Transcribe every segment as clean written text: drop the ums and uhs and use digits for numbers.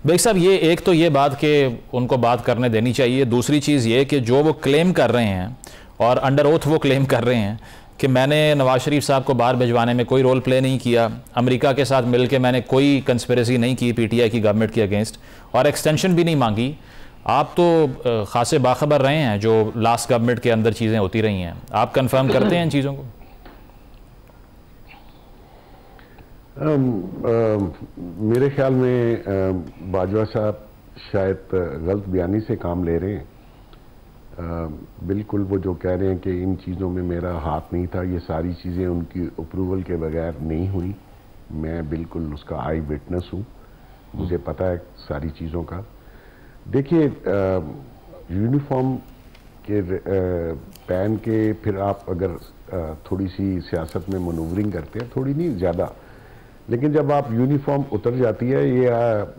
Bag صاحب یہ ایک تو یہ بات کہ ان کو بات کرنے دینی چاہیے، دوسری چیز یہ کہ جو وہ کلیم کر رہے ہیں اور انڈر اوتھ وہ کلیم کر رہے ہیں کہ میں نے نواز شریف صاحب کو باہر بھجوانے میں کوئی رول پلے نہیں کیا، امریکہ کے ساتھ مل کے میں نے کوئی کنسپریسی نہیں کی پی ٹی آئی کی گورنمنٹ کے اگینسٹ اور ایکسٹینشن بھی نہیں مانگی. آپ تو خاصے باخبر رہے ہیں جو لاسٹ گورنمنٹ کے اندر چیزیں ہوتی رہی ہیں، آپ کنفرم کرتے ہیں ان چیزوں کو؟ میرے خیال میں باجوہ صاحب شاید غلط بیانی سے کام لے رہے ہیں. بالکل وہ جو کہہ رہے ہیں کہ ان چیزوں میں میرا ہاتھ نہیں تھا، یہ ساری چیزیں ان کی اپروول کے بغیر نہیں ہوئی. میں بالکل اس کا آئی وٹنس ہوں، مجھے پتہ ہے ساری چیزوں کا. دیکھیے یونیفارم کے پہن کے پھر آپ اگر تھوڑی سی سیاست میں منورنگ کرتے ہیں، تھوڑی نہیں زیادہ، لیکن جب آپ یونیفارم اتر جاتی ہے، یہ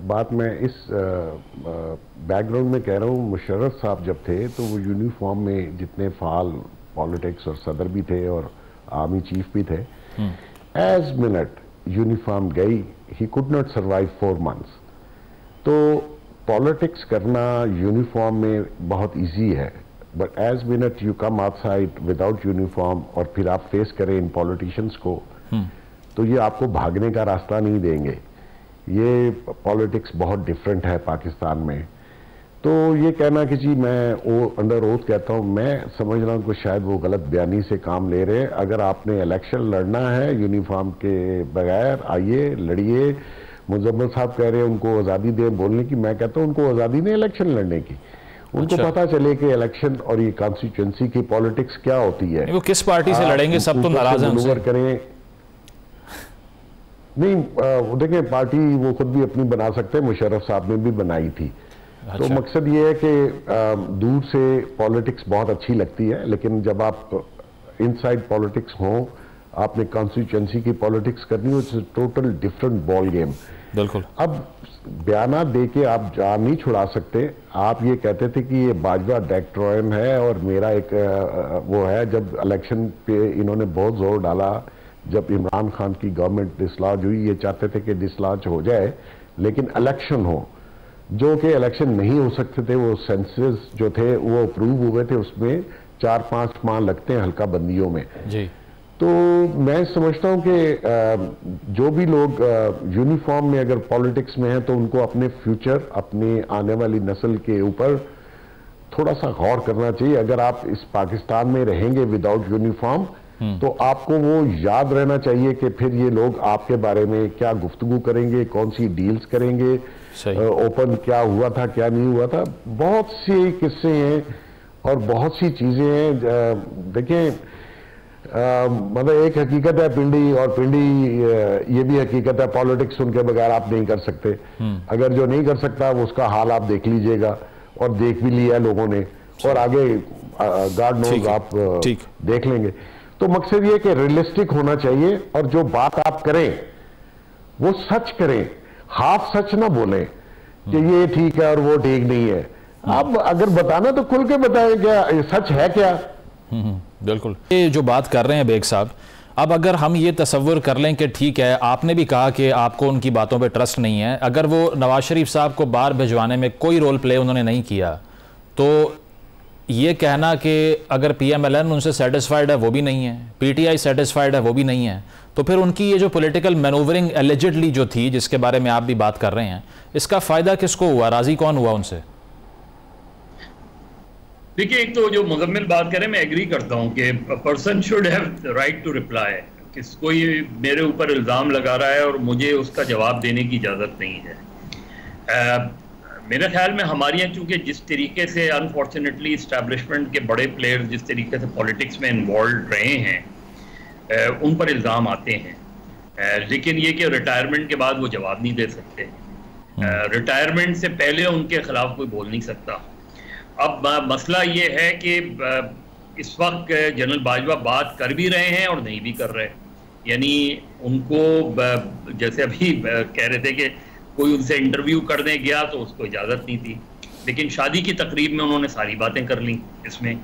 بات میں اس بیک گراؤنڈ میں کہہ رہا ہوں، مشرف صاحب جب تھے تو وہ یونیفارم میں جتنے فعال پالیٹکس اور صدر بھی تھے اور آرمی چیف بھی تھے، ایز منٹ یونیفارم گئی he could not survive 4 months. تو پالیٹکس کرنا یونیفارم میں بہت ایزی ہے، but as minute you come out side without uniform اور پھر آپ فیس کریں ان پالیٹیشنس کو، تو یہ آپ کو بھاگنے کا راستہ نہیں دیں گے. یہ پالیٹکس بہت ڈیفرنٹ ہے پاکستان میں. تو یہ کہنا کہ جی میں انڈر اوتھ کہتا ہوں، میں سمجھ رہا ہوں کہ شاید وہ غلط بیانی سے کام لے رہے ہیں. اگر آپ نے الیکشن لڑنا ہے یونیفارم کے بغیر، آئیے لڑیے. مزمل صاحب کہہ رہے ہیں ان کو آزادی دیں بولنے کی، میں کہتا ہوں ان کو آزادی نہیں الیکشن لڑنے کی. ان کو پتا چلے کہ الیکشن اور یہ کانسٹیچوئنسی کی پالیٹکس کیا ہوتی ہے. وہ کس پارٹی سے لڑیں گے، سب تو ناراض ہیں ان سے. کریں نہیں، دیکھیں پارٹی وہ خود بھی اپنی بنا سکتے ہیں، مشرف صاحب نے بھی بنائی تھی. تو مقصد یہ ہے کہ دور سے پالیٹکس بہت اچھی لگتی ہے، لیکن جب آپ انسائیڈ پالیٹکس ہوں، آپ نے کانسٹیچوئنسی کی پالیٹکس کرنی ہو، ٹوٹل ڈیفرنٹ بال گیم. بالکل. اب بیانات دے کے آپ جان نہیں چھڑا سکتے. آپ یہ کہتے تھے کہ یہ باجوہ ڈیکٹروئن ہے اور میرا ایک وہ ہے. جب الیکشن پہ انہوں نے بہت زور ڈالا، جب عمران خان کی گورنمنٹ ڈسلاج ہوئی، یہ چاہتے تھے کہ ڈسلاج ہو جائے لیکن الیکشن ہو، جو کہ الیکشن نہیں ہو سکتے تھے. وہ سینسز جو تھے وہ اپروو ہوئے تھے، اس میں 4-5 ماہ لگتے ہیں حلقہ بندیوں میں. جی. تو میں سمجھتا ہوں کہ جو بھی لوگ یونیفارم میں اگر پالیٹکس میں ہیں تو ان کو اپنے فیوچر، اپنی آنے والی نسل کے اوپر تھوڑا سا غور کرنا چاہیے. اگر آپ اس پاکستان میں رہیں گے وداؤٹ یونیفارم تو آپ کو وہ یاد رہنا چاہیے کہ پھر یہ لوگ آپ کے بارے میں کیا گفتگو کریں گے، کون سی ڈیلز کریں گے، اوپن کیا ہوا تھا کیا نہیں ہوا تھا. بہت سی قصے ہیں اور بہت سی چیزیں ہیں. دیکھیں مطلب ایک حقیقت ہے پنڈی، اور پنڈی یہ بھی حقیقت ہے پالیٹکس ان کے بغیر آپ نہیں کر سکتے. اگر جو نہیں کر سکتا وہ اس کا حال آپ دیکھ لیجئے گا، اور دیکھ بھی لیا لوگوں نے، اور آگے گاڈ نوز آپ دیکھ لیں گے. تو مقصد یہ کہ ریئلسٹک ہونا چاہیے، اور جو بات آپ کریں وہ سچ کریں، ہاف سچ نہ بولیں کہ یہ ٹھیک ہے اور وہ ٹھیک نہیں ہے. آپ اگر بتانا تو کھل کے بتائیں کیا سچ ہے کیا. بالکل. یہ جو بات کر رہے ہیں بیگ صاحب، اب اگر ہم یہ تصور کر لیں کہ ٹھیک ہے، آپ نے بھی کہا کہ آپ کو ان کی باتوں پہ ٹرسٹ نہیں ہے، اگر وہ نواز شریف صاحب کو باہر بھجوانے میں کوئی رول پلے انہوں نے نہیں کیا، تو یہ کہنا کہ اگر پی ایم ایل این ان سے سیٹسفائیڈ ہے وہ بھی نہیں ہے، پی ٹی آئی سیٹسفائیڈ ہے وہ بھی نہیں ہے، تو پھر ان کی یہ جو پولیٹیکل مینوورنگ ایلیجڈلی جو تھی، جس کے بارے میں آپ بھی بات کر رہے ہیں، اس کا فائدہ کس کو ہوا، راضی کون ہوا ان سے؟ دیکھیں، ایک تو جو مزمل بات کریں، میں ایگری کرتا ہوں کہ person should have right to reply. کوئی میرے اوپر الزام لگا رہا ہے اور مجھے اس کا جواب دینے کی اجازت نہیں ہے. میرے خیال میں ہمارے یہاں چونکہ جس طریقے سے انفارچونیٹلی اسٹیبلشمنٹ کے بڑے پلیئر جس طریقے سے پولیٹکس میں انوالوڈ رہے ہیں، ان پر الزام آتے ہیں، لیکن یہ کہ ریٹائرمنٹ کے بعد وہ جواب نہیں دے سکتے. ریٹائرمنٹ سے پہلے ان کے خلاف کوئی بول نہیں سکتا. اب مسئلہ یہ ہے کہ اس وقت جنرل باجوہ بات کر بھی رہے ہیں اور نہیں بھی کر رہے. یعنی ان کو جیسے ابھی کہہ رہے تھے کہ کوئی ان سے انٹرویو کرنے گیا تو اس کو اجازت نہیں تھی، لیکن شادی کی تقریب میں انہوں نے ساری باتیں کر لیں اس میں.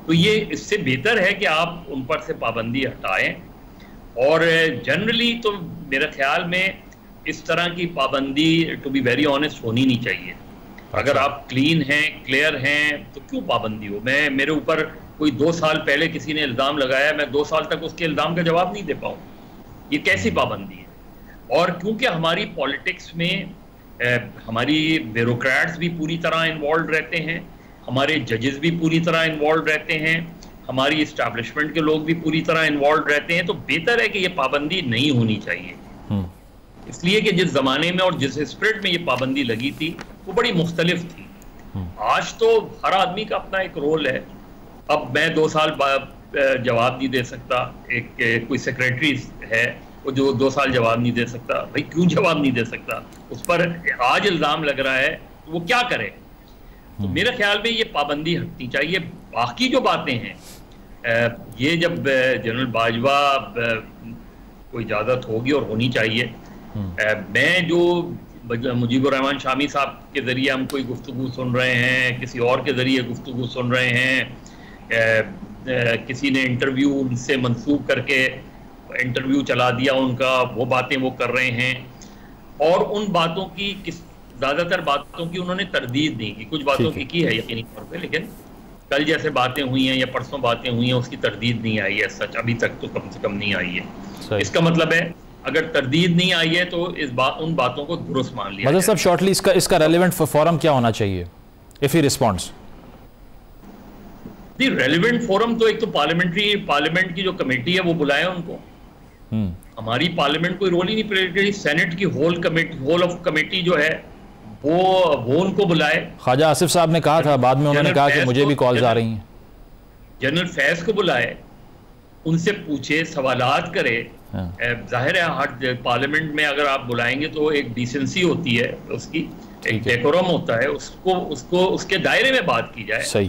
تو یہ اس سے بہتر ہے کہ آپ ان پر سے پابندی ہٹائیں. اور جنرلی تو میرے خیال میں اس طرح کی پابندی ٹو بی ویری آنےسٹ ہونی نہیں چاہیے. اگر آپ کلین ہیں, کلیئر ہیں, تو کیوں پابندی ہو؟ میرے اوپر کوئی 2 سال پہلے کسی نے الزام لگایا, میں 2 سال تک اس کے الزام کا جواب نہیں دے پاؤں, یہ کیسی پابندی ہے؟ اور کیونکہ ہماری پالیٹکس میں ہماری بیوروکریٹس بھی پوری طرح انوالوڈ رہتے ہیں, ہمارے ججز بھی پوری طرح انوالوڈ رہتے ہیں, ہماری اسٹیبلشمنٹ کے لوگ بھی پوری طرح انوالوڈ رہتے ہیں, تو بہتر ہے کہ یہ پابندی نہیں ہونی چاہیے. اس لیے کہ جس زمانے میں اور جس اسپرٹ میں یہ پابندی لگی تھی وہ بڑی مختلف تھی. آج تو ہر آدمی کا اپنا ایک رول ہے. اب میں 2 سال جواب نہیں دے سکتا, ایک کوئی سیکریٹری ہے وہ جو 2 سال جواب نہیں دے سکتا. بھائی کیوں جواب نہیں دے سکتا؟ اس پر آج الزام لگ رہا ہے تو وہ کیا کرے؟ تو میرے خیال میں یہ پابندی ہٹنی چاہیے. باقی جو باتیں ہیں, یہ جب جنرل باجوہ کو اجازت ہوگی اور ہونی چاہیے, میں جو مجیب الرحمان شامی صاحب کے ذریعے ہم کوئی گفتگو سن رہے ہیں, کسی اور کے ذریعے گفتگو سن رہے ہیں, کسی نے انٹرویو ان سے منسوخ کر کے انٹرویو چلا دیا ان کا, وہ باتیں وہ کر رہے ہیں, اور ان باتوں کی زیادہ تر باتوں کی انہوں نے تردید نہیں کی. کچھ باتوں کی ہے یقینی طور پہ, لیکن کل جیسے باتیں ہوئی ہیں یا پرسوں باتیں ہوئی ہیں اس کی تردید نہیں آئی ہے. سچ ابھی تک تو کم سے کم نہیں آئی ہے. اس کا مطلب ہے اگر تردید نہیں آئی ہے تو ان باتوں کو درست مان لیا. مظہر صاحب شارٹلی اس کا ریلیونٹ فورم کیا ہونا چاہیے if he responds؟ The relevant forum تو ایک تو پارلیمنٹ کی جو کمیٹی ہے وہ بلائے ان کو. ہماری پارلیمنٹ کوئی رول ہی نہیں پلے کرتی. سینٹ کی ہول آف کمیٹی جو ہے وہ ان کو بلائے. خواجہ آصف صاحب نے کہا تھا, بعد میں انہوں نے کہا کہ مجھے بھی کالز آ رہی ہیں. جنرل فیض کو بلائے, ان سے پوچھے, سوالات کرے. ظاہر ہے پارلیمنٹ میں اگر آپ بلائیں گے تو ایک ڈیسنسی ہوتی ہے, اس کی ایک ڈیکورم ہوتا ہے, اس کے دائرے میں بات کی جائے. صحیح.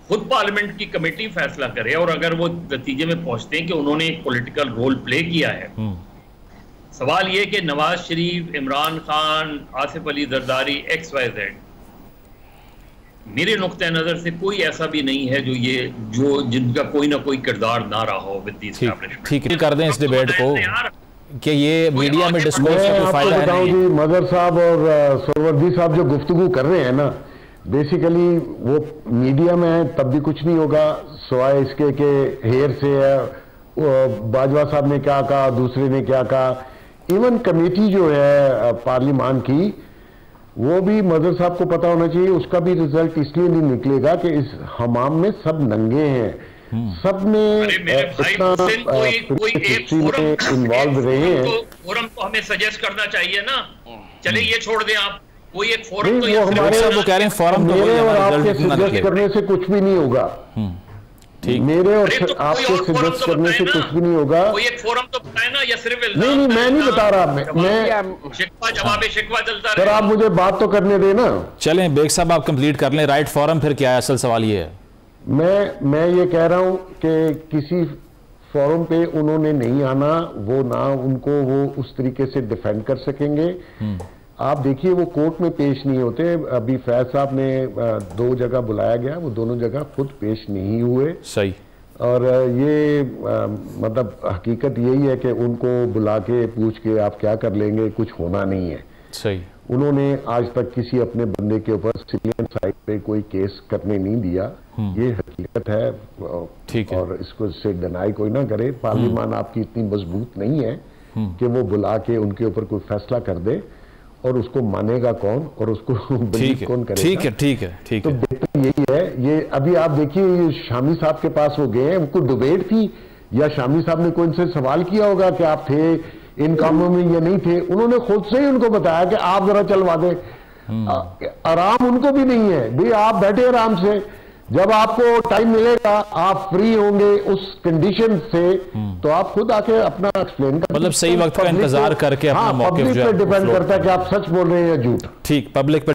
خود پارلیمنٹ کی کمیٹی فیصلہ کرے, اور اگر وہ نتیجے میں پہنچتے ہیں کہ انہوں نے ایک پولیٹیکل رول پلے کیا ہے. سوال یہ کہ نواز شریف, عمران خان, آصف علی زرداری, XYZ, میرے نقطہ نظر سے کوئی ایسا بھی نہیں ہے جو جن کا کوئی نہ کوئی کردار نہ رہا ہو ود دی اسٹیبلشمنٹ. ٹھیک ہے, کر دیں اس ڈیبیٹ کو کہ یہ میڈیا میں ڈسکورس کا کوئی فائدہ ہے نہیں. جی مظہر صاحب اور سروردی صاحب جو گفتگو کر رہے ہیں نا, بیسیکلی وہ میڈیا میں تب بھی کچھ نہیں ہوگا سوائے اس کے کہ ہیر سے ہے. باجوہ صاحب نے کیا کہا, دوسرے نے کیا کہا. ایون کمیٹی جو ہے پارلیمان کی, وہ بھی مظہر صاحب کو پتا ہونا چاہیے, اس کا بھی رزلٹ اس لیے نہیں نکلے گا کہ اس حمام میں سب ننگے ہیں, سب نے اتنا انوالو رہے ہیں. فورم تو ہمیں سجیسٹ کرنا چاہیے نا. چلے یہ چھوڑ دیں آپ, کوئی ایک فورم تو وہ کہہ رہے ہیں فورم تو میرے اور آپ کے سجیسٹ کرنے سے کچھ بھی نہیں ہوگا. میرے اور آپ کے سجیسٹ کرنے سے کچھ بھی نہیں ہوگا. کوئی ایک فورم تو بتائے نا, یا صرف نہیں میں نہیں بتا رہا. میں شکوہ چلتا سر, آپ مجھے بات تو کرنے دیں نا. چلیں بیگ صاحب آپ کمپلیٹ کر لیں. رائٹ فورم پھر کیا ہے؟ اصل سوال یہ ہے. میں یہ کہہ رہا ہوں کہ کسی فورم پہ انہوں نے نہیں آنا, وہ نہ ان کو وہ اس طریقے سے ڈیفینڈ کر سکیں گے. آپ دیکھیے وہ کورٹ میں پیش نہیں ہوتے. ابھی فیض صاحب نے 2 جگہ بلایا گیا, وہ دونوں جگہ خود پیش نہیں ہوئے. صحیح. اور یہ مطلب حقیقت یہی ہے کہ ان کو بلا کے پوچھ کے آپ کیا کر لیں گے, کچھ ہونا نہیں ہے. صحیح. انہوں نے آج تک کسی اپنے بندے کے اوپر سویلین سائٹ پہ کوئی کیس کرنے نہیں دیا. یہ حقیقت ہے, اور اس کو سے ڈینائی کوئی نہ کرے. پارلیمان آپ کی اتنی مضبوط نہیں ہے کہ وہ بلا کے ان کے اوپر کوئی فیصلہ کر دے, اور اس کو مانے گا کون اور اس کو بلیو کون کرے گا. ٹھیک ہے. تو بہتر یہی ہے. یہ ابھی آپ دیکھیے, یہ شامی صاحب کے پاس وہ گئے ہیں, کوئی ڈیبیٹ تھی یا شامی صاحب نے کوئی ان سے سوال کیا ہوگا کہ آپ تھے ان کاموں میں یا نہیں تھے؟ انہوں نے خود سے ہی ان کو بتایا کہ آپ ذرا چلوا دیں. آرام ان کو بھی نہیں ہے. بھی آپ بیٹھے آرام سے, جب آپ کو ٹائم ملے گا آپ فری ہوں گے اس کنڈیشن سے, تو آپ خود آ کے اپنا ایکسپلین کر, مطلب صحیح وقت کا انتظار کر کے اپنا موقف جو ہے پبلک پہ ڈیپینڈ کرتا ہے کہ آپ سچ بول رہے ہیں یا جھوٹ. ٹھیک, پبلک